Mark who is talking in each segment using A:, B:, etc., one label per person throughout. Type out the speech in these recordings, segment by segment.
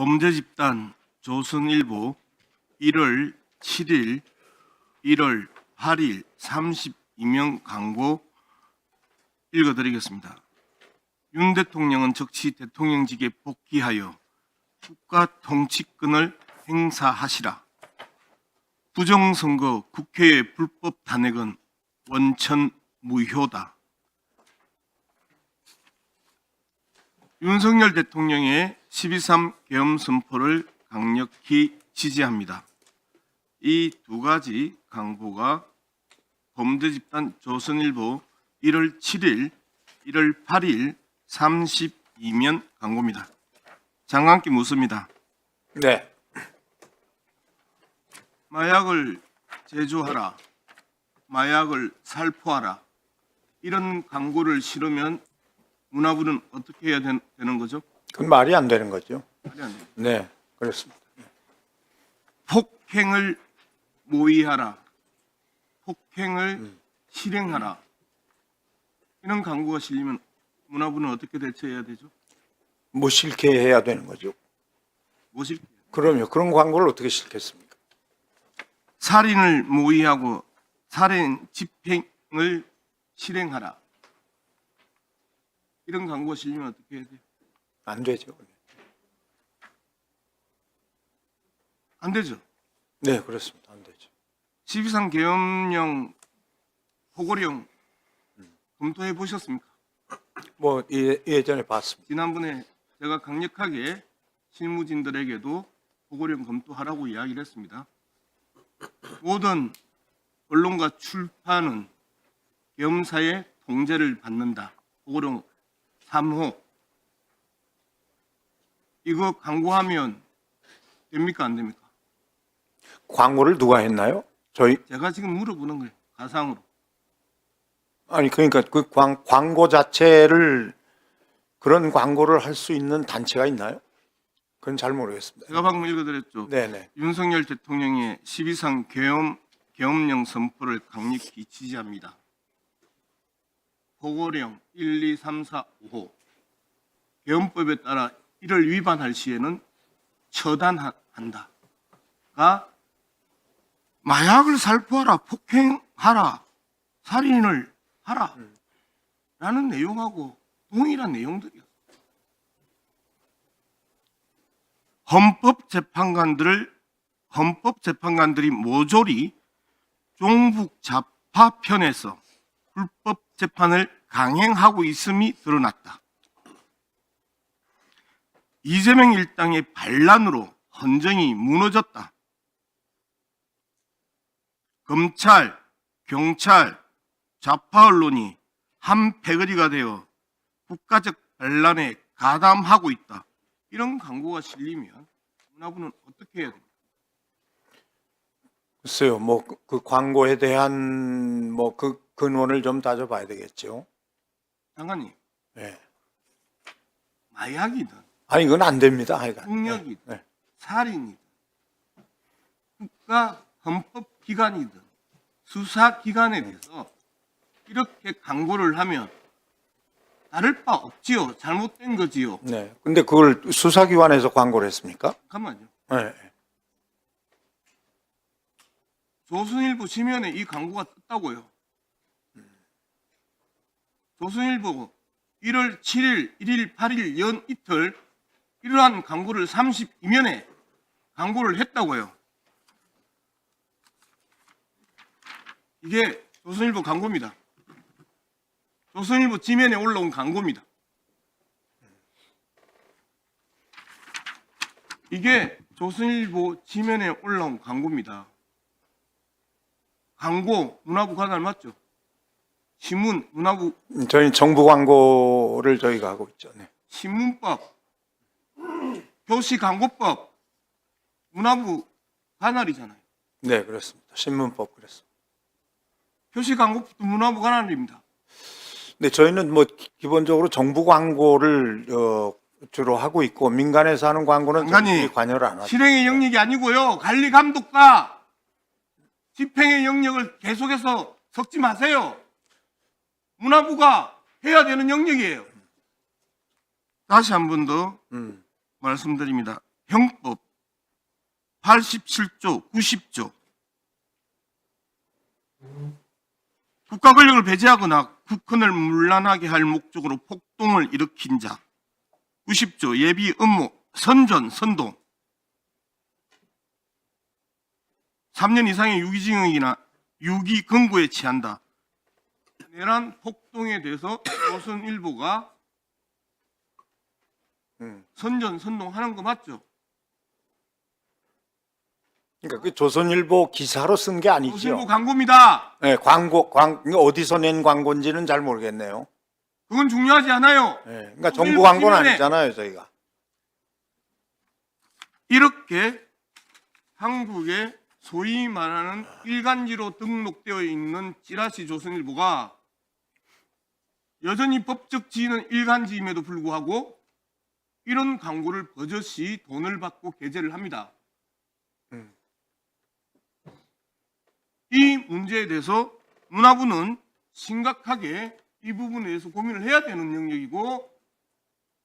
A: 범죄집단 조선일보 1월 7일, 1월 8일 32명 광고 읽어드리겠습니다. 윤 대통령은 즉시 대통령직에 복귀하여 국가 통치권을 행사하시라. 부정선거 국회의 불법 탄핵은 원천 무효다. 윤석열 대통령의 12.3 계엄 선포를 강력히 지지합니다. 이 두 가지 광고가 범죄집단 조선일보 1월 7일, 1월 8일 32면 광고입니다. 장관께 묻습니다.
B: 네.
A: 마약을 제조하라, 마약을 살포하라, 이런 광고를 실으면 문화부는 어떻게 해야 되는 거죠?
B: 그건 말이 안 되는 거죠.
A: 말이 안 돼요.
B: 네, 그렇습니다.
A: 폭행을 모의하라, 폭행을 실행하라, 이런 광고가 실리면 문화부는 어떻게 대처해야 되죠?
B: 뭐 싫게 해야 되는 거죠.
A: 뭐 실게?
B: 그럼요. 그런 광고를 어떻게 싫겠습니까?
A: 살인을 모의하고 살인 집행을 실행하라, 이런 광고가 실리면 어떻게 해야 돼요?
B: 안 되죠.
A: 안 되죠.
B: 네, 그렇습니다. 안 되죠.
A: 12.3 계엄령 포고령 검토해 보셨습니까?
B: 뭐 예전에 봤습니다.
A: 지난번에 제가 강력하게 실무진들에게도 포고령 검토하라고 이야기를 했습니다. 모든 언론과 출판은 계엄사의 통제를 받는다. 포고령 3호. 이거 광고하면 됩니까? 안 됩니까?
B: 광고를 누가 했나요? 저희
A: 제가 지금 물어보는 거예요. 가상으로.
B: 아니 그러니까 그 광고 자체를 그런 광고를 할 수 있는 단체가 있나요? 그건 잘 모르겠습니다.
A: 제가 방금 읽어드렸죠.
B: 네네.
A: 윤석열 대통령의 12.3 계엄령 선포를 강력히 지지합니다. 포고령 1, 2, 3, 4, 5호. 계엄법에 따라 이를 위반할 시에는 처단한다. 가 마약을 살포하라, 폭행하라, 살인을 하라 라는 내용하고 동일한 내용들이었어요. 헌법재판관들이 모조리 종북 좌파 편에서 불법 재판을 강행하고 있음이 드러났다. 이재명 일당의 반란으로 헌정이 무너졌다. 검찰, 경찰, 좌파 언론이 한 패거리가 되어 국가적 반란에 가담하고 있다. 이런 광고가 실리면 문화부는 어떻게 해야 됩니까?
B: 글쎄요. 뭐 그 광고에 대한 뭐 그 근원을 좀 따져봐야 되겠죠.
A: 장관님,
B: 네.
A: 마약이든
B: 아니 이건 안 됩니다. 하여간.
A: 폭력이든
B: 네.
A: 살인이든 국가 헌법기관이든 수사기관에 대해서 이렇게 광고를 하면 다를 바 없지요. 잘못된 거지요.
B: 네. 근데 그걸 수사기관에서 광고를 했습니까?
A: 잠깐만요.
B: 네.
A: 조선일보 지면에 이 광고가 떴다고요. 조선일보 1월 7일, 1일, 8일 연 이틀 이러한 광고를 32면에 광고를 했다고요. 이게 조선일보 광고입니다. 조선일보 지면에 올라온 광고입니다. 이게 조선일보 지면에 올라온 광고입니다. 광고 문화부 관할 맞죠? 신문 문화부
B: 저희 정부 광고를 저희가 하고 있죠. 네.
A: 신문법, 교시 광고법 문화부 관할이잖아요.
B: 네, 그렇습니다. 신문법 그랬습니다.
A: 교시 광고법도 문화부 관할입니다.
B: 네, 저희는 뭐 기본적으로 정부 광고를 주로 하고 있고 민간에서 하는 광고는
A: 장관님,
B: 저희들이 관여를 안 하죠.
A: 실행의 영역이 아니고요. 관리 감독과 집행의 영역을 계속해서 섞지 마세요. 문화부가 해야 되는 영역이에요. 다시 한 번 더 말씀드립니다. 형법 87조, 90조 국가 권력을 배제하거나 국헌을 문란하게 할 목적으로 폭동을 일으킨 자 90조 예비 업무 선전, 선동 3년 이상의 유기징역이나 유기근고에 처한다. 내란 폭동에 대해서 조선일보가 선전, 선동하는 거 맞죠?
B: 그러니까 그 조선일보 기사로 쓴 게 아니죠.
A: 조선일보 광고입니다.
B: 네, 어디서 낸 광고인지는 잘 모르겠네요.
A: 그건 중요하지 않아요.
B: 네, 그러니까
A: 조선일보
B: 정부 광고는
A: 기밀에
B: 아니잖아요, 저희가.
A: 이렇게 한국에 소위 말하는 일간지로 등록되어 있는 찌라시 조선일보가 여전히 법적 지위는 일간지임에도 불구하고 이런 광고를 버젓이 돈을 받고 게재를 합니다. 이 문제에 대해서 문화부는 심각하게 이 부분에 대해서 고민을 해야 되는 영역이고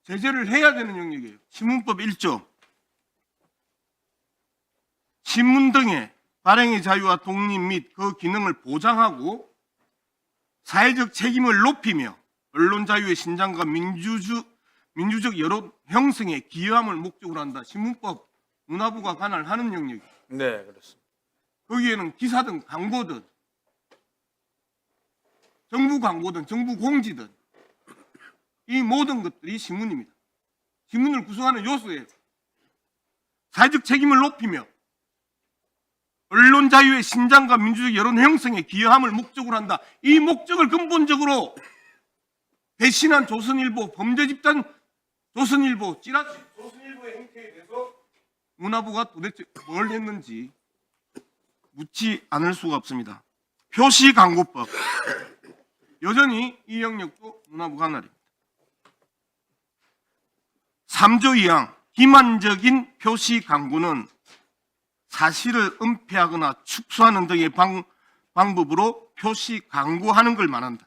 A: 제재를 해야 되는 영역이에요. 신문법 1조 신문 등의 발행의 자유와 독립 및 그 기능을 보장하고 사회적 책임을 높이며 언론 자유의 신장과 민주적 여론 형성에 기여함을 목적으로 한다. 신문법 문화부가 관할하는 영역이에요.
B: 네, 그렇습니다.
A: 거기에는 기사든 광고든 정부 광고든 정부 공지든 이 모든 것들이 신문입니다. 신문을 구성하는 요소예요. 사회적 책임을 높이며 언론 자유의 신장과 민주적 여론 형성에 기여함을 목적으로 한다. 이 목적을 근본적으로 배신한 조선일보, 범죄 집단 조선일보, 찌라시 조선일보의 행태에 대해서 문화부가 도대체 뭘 했는지 묻지 않을 수가 없습니다. 표시광고법 여전히 이 영역도 문화부 관할입니다. 3조 2항 기만적인 표시광고는 사실을 은폐하거나 축소하는 등의 방법으로 표시광고하는 걸 말한다.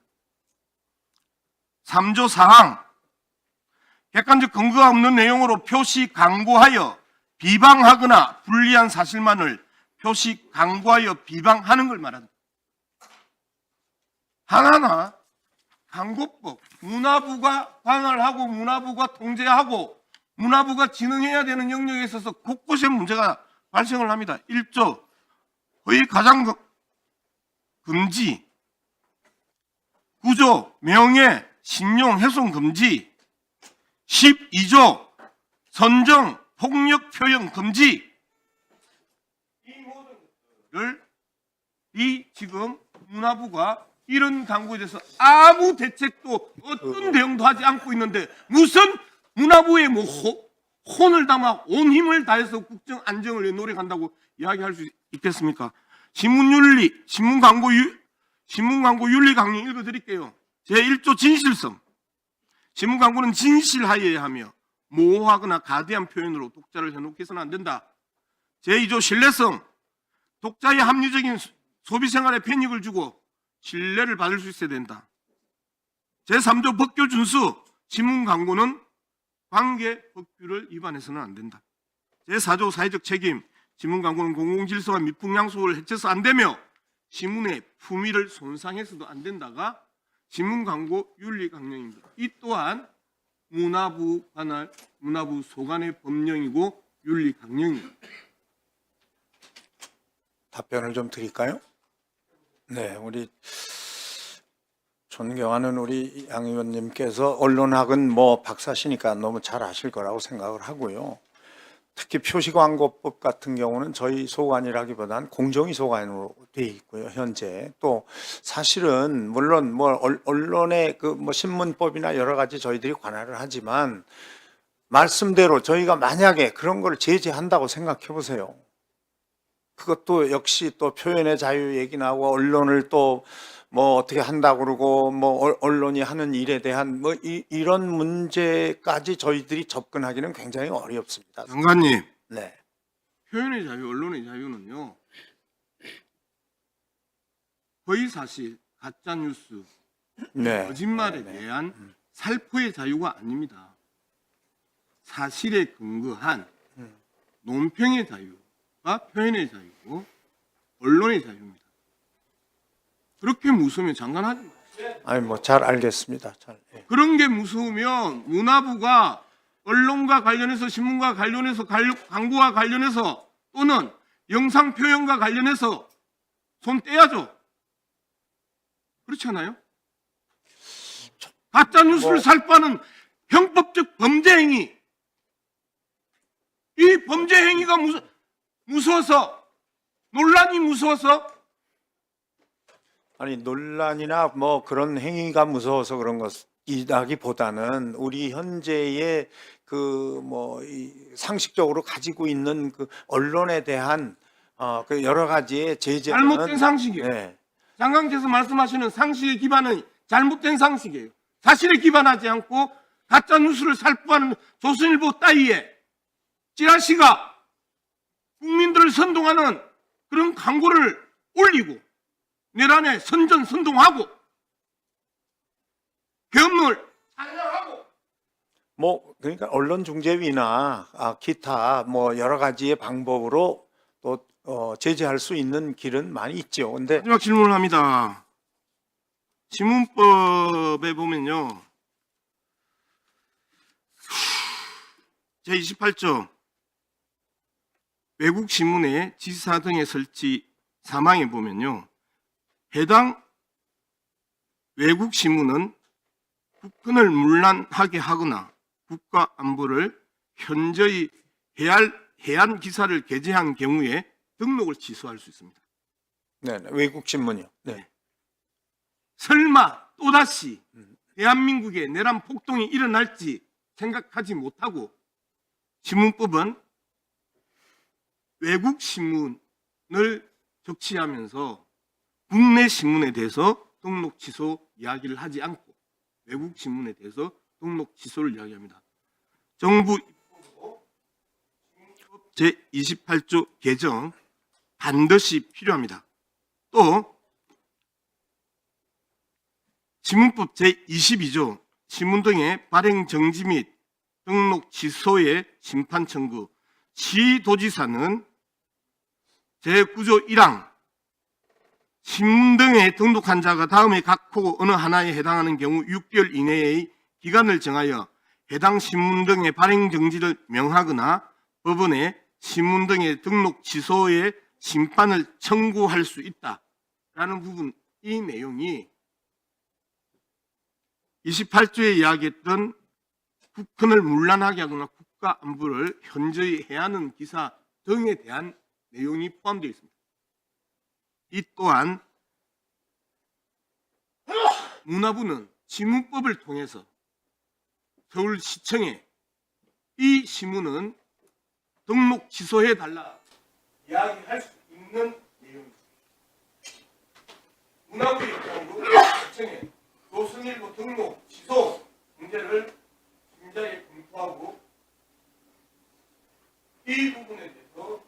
A: 3조 4항 객관적 근거가 없는 내용으로 표시광고하여 비방하거나 불리한 사실만을 표시광고하여 비방하는 걸 말한다. 하나하나 광고법, 문화부가 관할하고 문화부가 통제하고 문화부가 진행해야 되는 영역에 있어서 곳곳에 문제가 발생을 합니다. 1조 허위 가장 금지 9조 명예 신용 훼손 금지 12조 선정 폭력 표현 금지 이 모든 것들을 지금 문화부가 이런 광고에 대해서 아무 대책도 어떤 대응도 하지 않고 있는데 무슨 문화부의 혼을 담아 온 힘을 다해서 국정 안정을 위해 노력한다고 이야기할 수 있겠습니까? 신문윤리, 신문광고 윤리 강령 읽어드릴게요. 제1조 진실성. 신문광고는 진실하여야 하며 모호하거나 가대한 표현으로 독자를 현혹해서는 안 된다. 제2조 신뢰성. 독자의 합리적인 소비생활에 편익을 주고 신뢰를 받을 수 있어야 된다. 제3조 법규 준수. 신문광고는 관계 법규를 위반해서는 안 된다. 제4조 사회적 책임. 신문광고는 공공질서와 미풍양속을 해쳐서 안 되며 신문의 품위를 손상해서도 안 된다가 신문광고 윤리강령입니다. 이 또한 문화부 관할, 문화부 소관의 법령이고 윤리강령입니다.
B: 답변을 좀 드릴까요? 네, 우리 존경하는 우리 양 의원님께서 언론학은 뭐 박사시니까 너무 잘 아실 거라고 생각을 하고요. 특히 표시광고법 같은 경우는 저희 소관이라기보다는 공정위 소관으로 돼 있고요. 현재 또 사실은 물론 뭐 언론의 그 뭐 신문법이나 여러 가지 저희들이 관할을 하지만 말씀대로 저희가 만약에 그런 걸 제재한다고 생각해 보세요. 그것도 역시 또 표현의 자유 얘기 나오고 언론을 또 뭐 어떻게 한다고 그러고 뭐 언론이 하는 일에 대한 뭐 이런 문제까지 저희들이 접근하기는 굉장히 어렵습니다.
A: 장관님,
B: 네.
A: 표현의 자유, 언론의 자유는요, 허위사실, 가짜뉴스,
B: 네.
A: 거짓말에 대한 살포의 자유가 아닙니다. 사실에 근거한 논평의 자유가 표현의 자유고 언론의 자유입니다. 그렇게 무서우면 장관하지 마세요.
B: 아니 뭐 잘 알겠습니다. 잘. 예.
A: 그런 게 무서우면 문화부가 언론과 관련해서 신문과 관련해서 광고와 관련해서 또는 영상 표현과 관련해서 손 떼야죠. 그렇지 않아요? 가짜 뉴스를 살포하는 형법적 범죄 행위. 이 범죄 행위가 무서워서 논란이 무서워서
B: 아니 논란이나 뭐 그런 행위가 무서워서 그런 것이라기보다는 우리 현재의 그 뭐 상식적으로 가지고 있는 그 언론에 대한 그 여러 가지의 제재는
A: 잘못된 상식이에요.
B: 네.
A: 장관께서 말씀하시는 상식의 기반은 잘못된 상식이에요. 사실에 기반하지 않고 가짜 뉴스를 살포하는 조선일보 따위에 찌라시가 국민들을 선동하는 그런 광고를 올리고 내란에 선전선동하고 계엄을 찬양하고
B: 뭐 그러니까 언론중재위나 기타 뭐 여러 가지의 방법으로 또 제재할 수 있는 길은 많이 있죠. 근데
A: 마지막 질문을 합니다. 신문법에 보면요. 제28조 외국 신문의 지사 등의 설치 사망에 보면요. 해당 외국 신문은 국권을 문란하게 하거나 국가 안보를 현저히 해한 기사를 게재한 경우에 등록을 취소할 수 있습니다.
B: 네, 외국 신문이요. 네.
A: 설마 또다시 대한민국에 내란 폭동이 일어날지 생각하지 못하고 신문법은 외국 신문을 적시하면서 국내 신문에 대해서 등록 취소 이야기를 하지 않고 외국 신문에 대해서 등록 취소를 이야기합니다. 정부 입법으로 신문법 제28조 개정 반드시 필요합니다. 또 신문법 제22조 신문 등의 발행 정지 및 등록 취소의 심판 청구 시도지사는 제9조 1항 신문 등에 등록한 자가 다음에 각 호 어느 하나에 해당하는 경우 6개월 이내의 기간을 정하여 해당 신문 등의 발행 정지를 명하거나 법원에 신문 등의 등록 취소의 심판을 청구할 수 있다라는 부분, 이 내용이 28조에 이야기했던 국권을 문란하게 하거나 국가 안보를 현저히 해하는 기사 등에 대한 내용이 포함되어 있습니다. 이 또한 문화부는 신문법을 통해서 서울시청에 이 신문은 등록 취소해달라 이야기할 수 있는 내용입니다. 문화부 입장으로 시청에 조선일보 등록 취소 문제를 진지하게 검토하고 이 부분에 대해서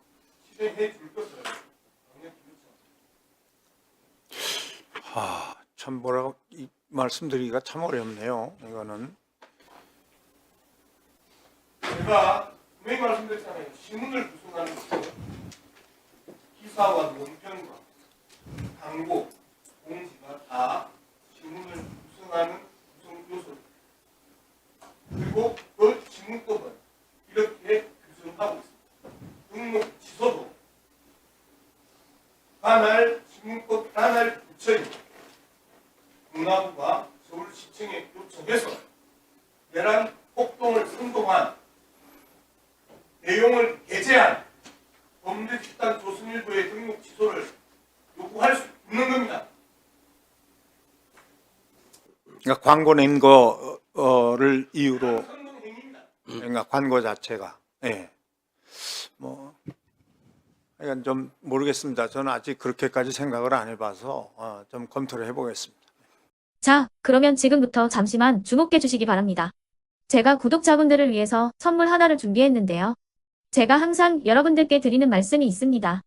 A: 실행해 줄 것을 강력히 요청합니다.
B: 참 뭐라고 말씀드리기가 참 어렵네요. 이거는
A: 제가 분명히 말씀드렸잖아요. 신문을 구성하는 것은 기사와 논평과 광고, 공지가 다 신문을 구성하는 구성 요소입니다. 그리고 그 신문법은 이렇게 규정하고 있습니다. 등록 취소도 관할 신문법 관할 부처인 문화부가 서울시청에 요청해서 내란 폭동을 선동한 내용을 게재한 범죄 집단 조선일보의 등록 취소를 요구할 수 있는 겁니다.
B: 그러니까 광고 낸 거를 이유로
A: 선동 행위입니다.
B: 그러니까 광고 자체가 뭐 이건 좀 모르겠습니다. 저는 아직 그렇게까지 생각을 안 해봐서 좀 검토를 해보겠습니다.
C: 자, 그러면 지금부터 잠시만 주목해 주시기 바랍니다. 제가 구독자분들을 위해서 선물 하나를 준비했는데요. 제가 항상 여러분들께 드리는 말씀이 있습니다.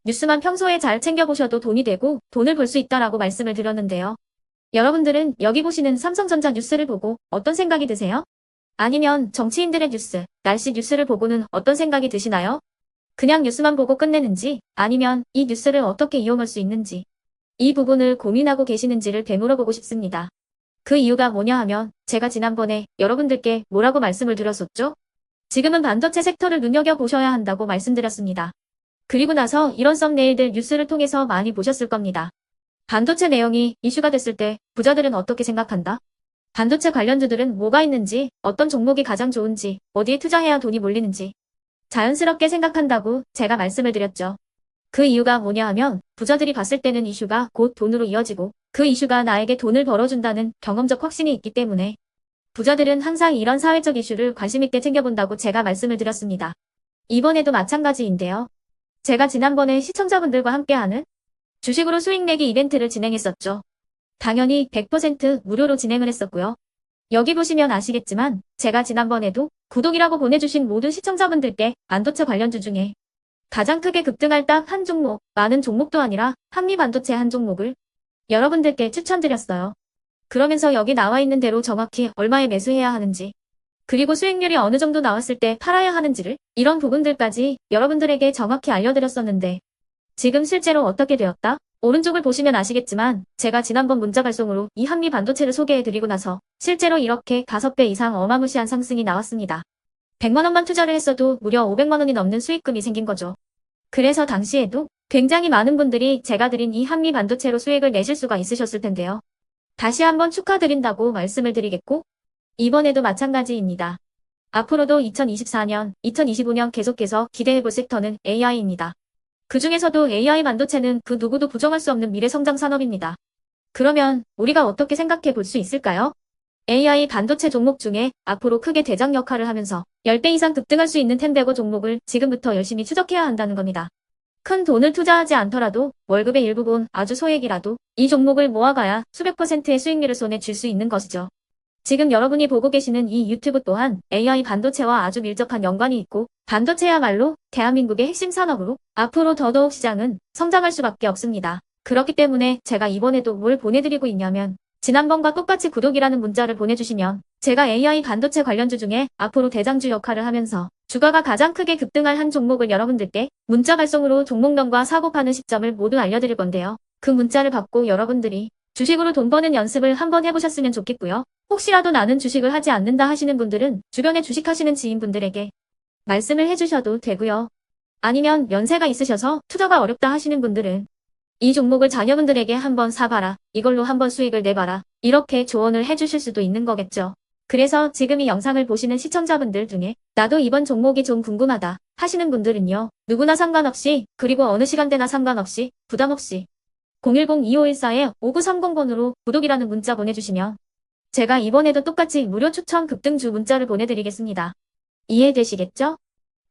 C: 뉴스만 평소에 잘 챙겨보셔도 돈이 되고 돈을 벌 수 있다라고 말씀을 드렸는데요. 여러분들은 여기 보시는 삼성전자 뉴스를 보고 어떤 생각이 드세요? 아니면 정치인들의 뉴스, 날씨 뉴스를 보고는 어떤 생각이 드시나요? 그냥 뉴스만 보고 끝내는지 아니면 이 뉴스를 어떻게 이용할 수 있는지 이 부분을 고민하고 계시는지를 되물어보고 싶습니다. 그 이유가 뭐냐 하면 제가 지난번에 여러분들께 뭐라고 말씀을 드렸었죠? 지금은 반도체 섹터를 눈여겨보셔야 한다고 말씀드렸습니다. 그리고 나서 이런 썸네일들 뉴스를 통해서 많이 보셨을 겁니다. 반도체 내용이 이슈가 됐을 때 부자들은 어떻게 생각한다? 반도체 관련주들은 뭐가 있는지, 어떤 종목이 가장 좋은지, 어디에 투자해야 돈이 몰리는지 자연스럽게 생각한다고 제가 말씀을 드렸죠. 그 이유가 뭐냐 하면 부자들이 봤을 때는 이슈가 곧 돈으로 이어지고 그 이슈가 나에게 돈을 벌어준다는 경험적 확신이 있기 때문에 부자들은 항상 이런 사회적 이슈를 관심 있게 챙겨본다고 제가 말씀을 드렸습니다. 이번에도 마찬가지인데요. 제가 지난번에 시청자분들과 함께하는 주식으로 수익 내기 이벤트를 진행했었죠. 당연히 100% 무료로 진행을 했었고요. 여기 보시면 아시겠지만 제가 지난번에도 구독이라고 보내주신 모든 시청자분들께 반도체 관련주 중에 가장 크게 급등할 딱 한 종목, 많은 종목도 아니라 한미반도체 한 종목을 여러분들께 추천드렸어요. 그러면서 여기 나와 있는 대로 정확히 얼마에 매수해야 하는지, 그리고 수익률이 어느 정도 나왔을 때 팔아야 하는지를 이런 부분들까지 여러분들에게 정확히 알려드렸었는데 지금 실제로 어떻게 되었다? 오른쪽을 보시면 아시겠지만 제가 지난번 문자 발송으로 이 한미반도체를 소개해드리고 나서 실제로 이렇게 5배 이상 어마무시한 상승이 나왔습니다. 100만 원만 투자를 했어도 무려 500만 원이 넘는 수익금이 생긴 거죠. 그래서 당시에도 굉장히 많은 분들이 제가 드린 이 한미반도체로 수익을 내실 수가 있으셨을 텐데요. 다시 한번 축하드린다고 말씀을 드리겠고 이번에도 마찬가지입니다. 앞으로도 2024년, 2025년 계속해서 기대해볼 섹터는 AI입니다. 그 중에서도 AI 반도체는 그 누구도 부정할 수 없는 미래성장 산업입니다. 그러면 우리가 어떻게 생각해 볼 수 있을까요? AI 반도체 종목 중에 앞으로 크게 대장 역할을 하면서 10배 이상 급등할 수 있는 텐베고 종목을 지금부터 열심히 추적해야 한다는 겁니다. 큰 돈을 투자하지 않더라도 월급의 일부분 아주 소액이라도 이 종목을 모아가야 수백 %의 수익률을 손에 쥘 수 있는 것이죠. 지금 여러분이 보고 계시는 이 유튜브 또한 AI 반도체와 아주 밀접한 연관이 있고 반도체야말로 대한민국의 핵심 산업으로 앞으로 더더욱 시장은 성장할 수밖에 없습니다. 그렇기 때문에 제가 이번에도 뭘 보내드리고 있냐면 지난번과 똑같이 구독이라는 문자를 보내주시면 제가 AI 반도체 관련주 중에 앞으로 대장주 역할을 하면서 주가가 가장 크게 급등할 한 종목을 여러분들께 문자 발송으로 종목명과 사고 파는 시점을 모두 알려드릴 건데요. 그 문자를 받고 여러분들이 주식으로 돈 버는 연습을 한번 해보셨으면 좋겠고요. 혹시라도 나는 주식을 하지 않는다 하시는 분들은 주변에 주식하시는 지인분들에게 말씀을 해주셔도 되고요. 아니면 연세가 있으셔서 투자가 어렵다 하시는 분들은 이 종목을 자녀분들에게 한번 사봐라. 이걸로 한번 수익을 내봐라. 이렇게 조언을 해주실 수도 있는 거겠죠. 그래서 지금 이 영상을 보시는 시청자분들 중에 나도 이번 종목이 좀 궁금하다 하시는 분들은요. 누구나 상관없이 그리고 어느 시간대나 상관없이 부담없이 010-2514-5930번으로 구독이라는 문자 보내주시면 제가 이번에도 똑같이 무료 추천 급등주 문자를 보내드리겠습니다. 이해되시겠죠?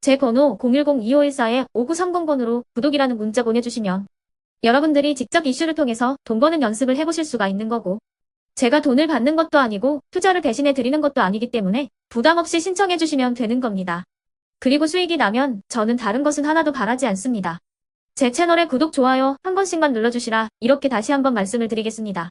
C: 제 번호 010-2514-5930번으로 구독이라는 문자 보내주시면 여러분들이 직접 이슈를 통해서 돈 버는 연습을 해보실 수가 있는 거고 제가 돈을 받는 것도 아니고 투자를 대신해 드리는 것도 아니기 때문에 부담 없이 신청해 주시면 되는 겁니다. 그리고 수익이 나면 저는 다른 것은 하나도 바라지 않습니다. 제 채널에 구독, 좋아요 한 번씩만 눌러주시라 이렇게 다시 한번 말씀을 드리겠습니다.